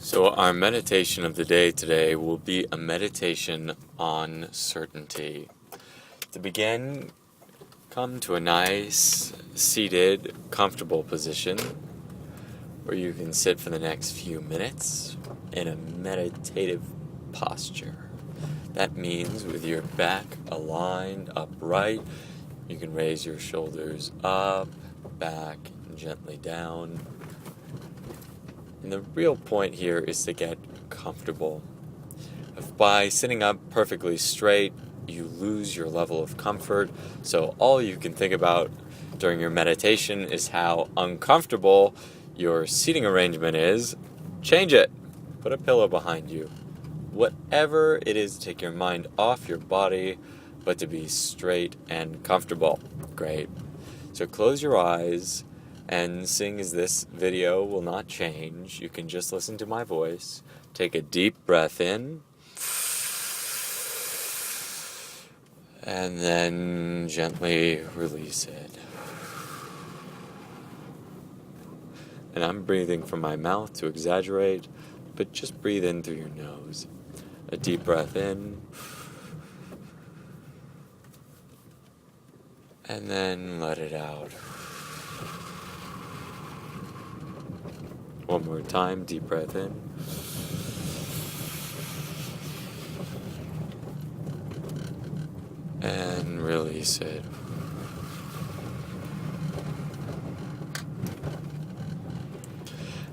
So our meditation of the day today will be a meditation on certainty. To begin, come to a nice, seated, comfortable position where you can sit for the next few minutes in a meditative posture. That means with your back aligned upright, you can raise your shoulders up, back, and gently down. And the real point here is to get comfortable. If by sitting up perfectly straight, you lose your level of comfort, so all you can think about during your meditation is how uncomfortable your seating arrangement is, change it. Put a pillow behind you. Whatever it is to take your mind off your body, but to be straight and comfortable. Great. So close your eyes. And seeing as this video will not change, you can just listen to my voice. Take a deep breath in. And then gently release it. And I'm breathing from my mouth to exaggerate, but just breathe in through your nose. A deep breath in. And then let it out. One more time, deep breath in. And release it.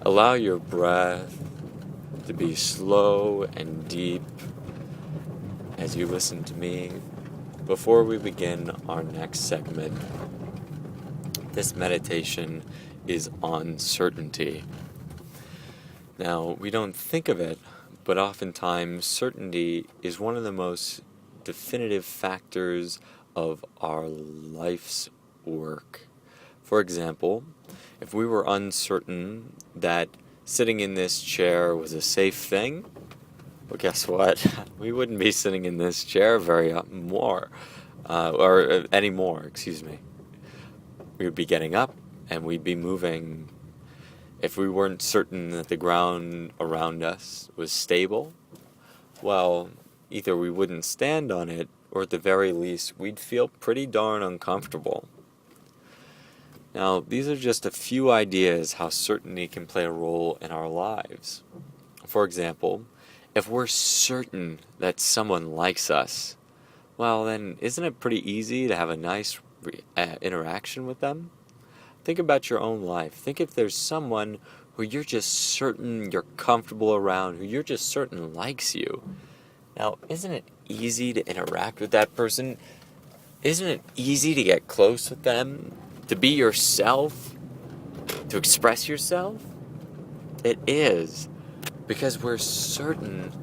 Allow your breath to be slow and deep as you listen to me. Before we begin our next segment, this meditation is on certainty. Now, we don't think of it, but oftentimes certainty is one of the most definitive factors of our life's work. For example, if we were uncertain that sitting in this chair was a safe thing, well, guess what? We wouldn't be sitting in this chair anymore. We would be getting up and we'd be moving. If we weren't certain that the ground around us was stable, well, either we wouldn't stand on it, or at the very least, we'd feel pretty darn uncomfortable. Now, these are just a few ideas how certainty can play a role in our lives. For example, if we're certain that someone likes us, well, then isn't it pretty easy to have a nice interaction with them? Think about your own life. Think if there's someone who you're just certain you're comfortable around, who you're just certain likes you. Now, isn't it easy to interact with that person? Isn't it easy to get close with them? To be yourself? To express yourself? It is. Because we're certain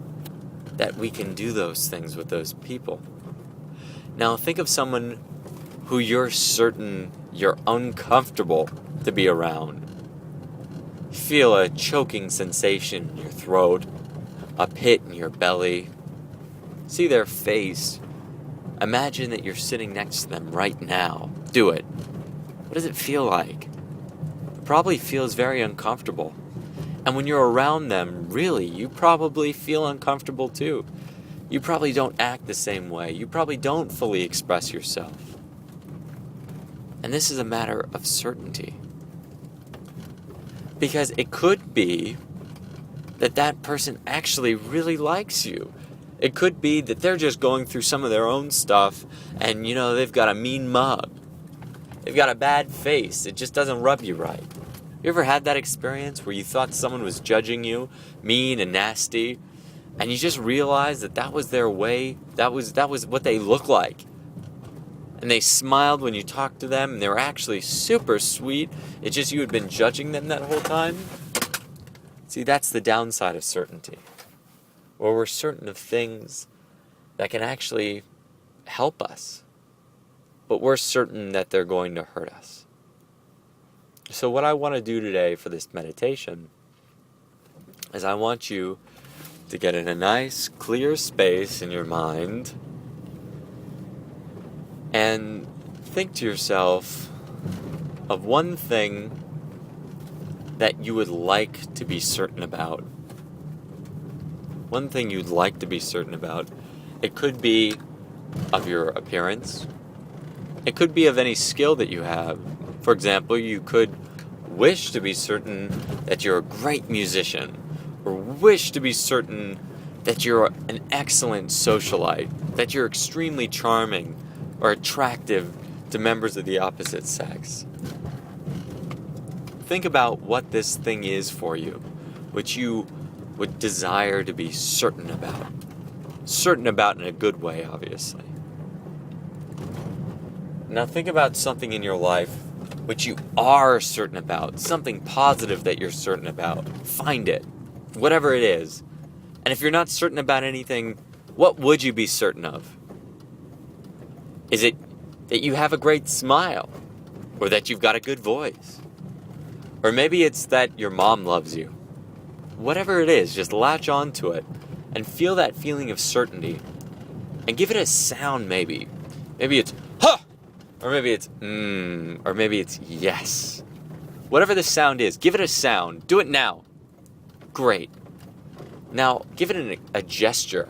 that we can do those things with those people. Now, think of someone who you're certain you're uncomfortable to be around. Feel a choking sensation in your throat, a pit in your belly. See their face. Imagine that you're sitting next to them right now. Do it. What does it feel like? It probably feels very uncomfortable. And when you're around them, really, you probably feel uncomfortable too. You probably don't act the same way. You probably don't fully express yourself. And this is a matter of certainty. Because it could be that that person actually really likes you. It could be that they're just going through some of their own stuff and, they've got a mean mug. They've got a bad face. It just doesn't rub you right. You ever had that experience where you thought someone was judging you, mean and nasty, and you just realized that was their way, that was what they look like? And they smiled when you talked to them, and they were actually super sweet. It's just you had been judging them that whole time. See, that's the downside of certainty. Where we're certain of things that can actually help us. But we're certain that they're going to hurt us. So what I want to do today for this meditation is I want you to get in a nice, clear space in your mind and think to yourself of one thing that you would like to be certain about. one thing you'd like to be certain about. It could be of your appearance. It could be of any skill that you have. For example, you could wish to be certain that you're a great musician, or wish to be certain that you're an excellent socialite, that you're extremely charming or attractive to members of the opposite sex. Think about what this thing is for you, which you would desire to be certain about. Certain about in a good way, obviously. Now think about something in your life which you are certain about, something positive that you're certain about. Find it, whatever it is. And if you're not certain about anything, what would you be certain of? Is it that you have a great smile? Or that you've got a good voice? Or maybe it's that your mom loves you. Whatever it is, just latch on to it and feel that feeling of certainty. And give it a sound maybe. Maybe it's, huh! Or maybe it's, or maybe it's yes. Whatever the sound is, give it a sound. Do it now. Great. Now, give it a gesture.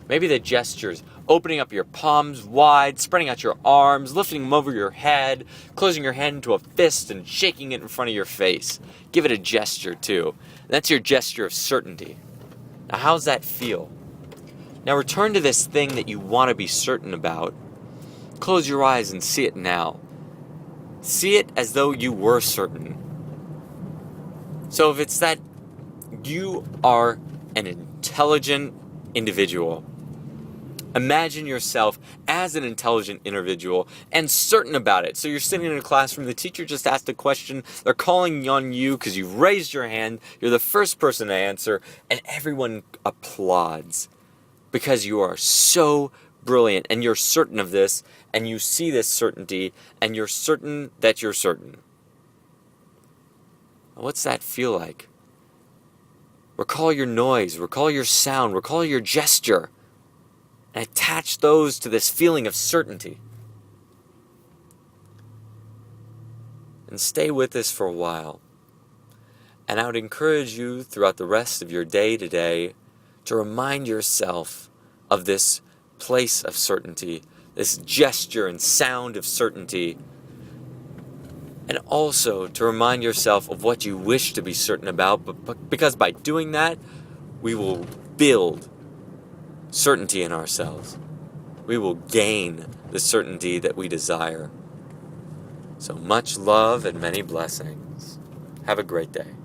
Maybe the gesture's opening up your palms wide, spreading out your arms, lifting them over your head, closing your hand into a fist and shaking it in front of your face. Give it a gesture too. That's your gesture of certainty. Now, how's that feel? Now return to this thing that you want to be certain about. Close your eyes and see it now. See it as though you were certain. So if it's that you are an intelligent individual, imagine yourself as an intelligent individual and certain about it. So you're sitting in a classroom, the teacher just asked a question, they're calling on you because you've raised your hand, you're the first person to answer, and everyone applauds because you are so brilliant and you're certain of this, and you see this certainty, and you're certain that you're certain. What's that feel like? Recall your noise, recall your sound, recall your gesture, and attach those to this feeling of certainty. And stay with this for a while. And I would encourage you throughout the rest of your day today to remind yourself of this place of certainty, this gesture and sound of certainty, and also to remind yourself of what you wish to be certain about, because by doing that, we will build certainty in ourselves. We will gain the certainty that we desire. So much love and many blessings. Have a great day.